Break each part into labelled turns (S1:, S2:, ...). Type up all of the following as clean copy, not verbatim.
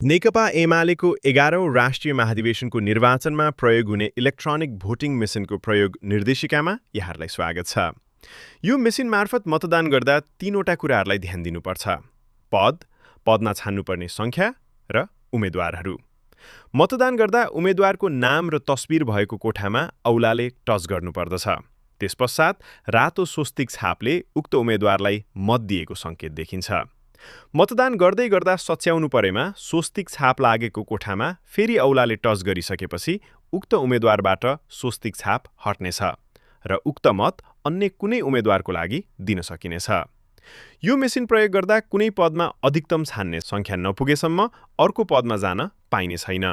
S1: नेकपा एमालेको 11औं राष्ट्रिय महाधिवेशनको निर्वाचनमा प्रयोग हुने इलेक्ट्रोनिक भोटिङ मेसिनको प्रयोग निर्देशिकामा यहाँहरूलाई स्वागत छ। यो मेसिन मार्फत मतदान गर्दा तीनवटा कुराहरूलाई ध्यान दिनुपर्छ। पद, पदमा छान्नुपर्ने सङ्ख्या र उम्मेद्वारहरू। मतदान गर्दा उम्मेद्वारको नाम र तस्बिर भएको कोठामा औलाले टच गर्नुपर्दछ। त्यसपश्चात रातो स्वस्तिक छापले उक्त उम्मेद्वारलाई मत दिएको सङ्केत देखिन्छ। मतदान गर्दै गर्दा सच्याउनु परेमा स्वस्तिक छाप लागेको कोठामा फेरि औलाले टच गरिसकेपछि उक्त उम्मेद्वारबाट स्वस्तिक छाप हट्नेछ र उक्त मत अन्य कुनै उम्मेद्वारको लागि दिन सकिनेछ। यो मेसिन प्रयोग गर्दा कुनै पदमा अधिकतम छान्ने सङ्ख्या नपुगेसम्म अर्को पदमा जान पाइने छैन।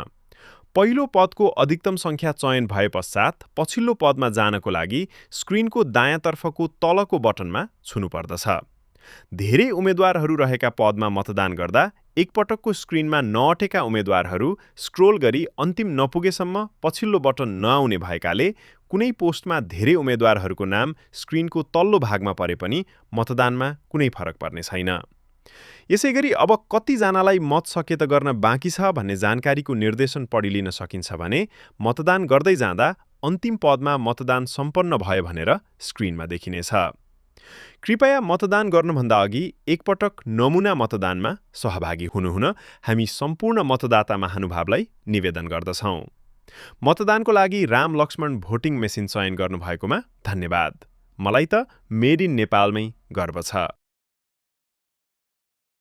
S1: पहिलो पदको अधिकतम सङ्ख्या चयन भए पश्चात पछिल्लो पदमा जानको लागि स्क्रिनको दायाँतर्फको तलको बटनमा छुनुपर्दछ। धेरै उम्मेद्वारहरू रहेका पदमा मतदान गर्दा एकपटकको स्क्रिनमा नअटेका उम्मेद्वारहरू स्क्रोल गरी अन्तिम नपुगेसम्म पछिल्लो बटन नआउने भएकाले कुनै पोस्टमा धेरै उम्मेद्वारहरूको नाम स्क्रिनको तल्लो भागमा परे पनि मतदानमा कुनै फरक पर्ने छैन। यसैगरी अब कतिजनालाई मत सकेत गर्न बाँकी छ भन्ने जानकारीको निर्देशन पढी लिन सकिन्छ भने मतदान गर्दै जाँदा अन्तिम पदमा मतदान सम्पन्न भयो भनेर स्क्रिनमा देखिनेछ। कृपया मतदान गर्नुभन्दा अघि एकपटक नमुना मतदानमा सहभागी हुनुहुन हामी सम्पूर्ण मतदाता महानुभावलाई निवेदन गर्दछौँ। मतदानको लागि राम लक्ष्मण भोटिङ मेसिन चयन गर्नुभएकोमा धन्यवाद। मलाई त मेड इन नेपालमै गर्व छ।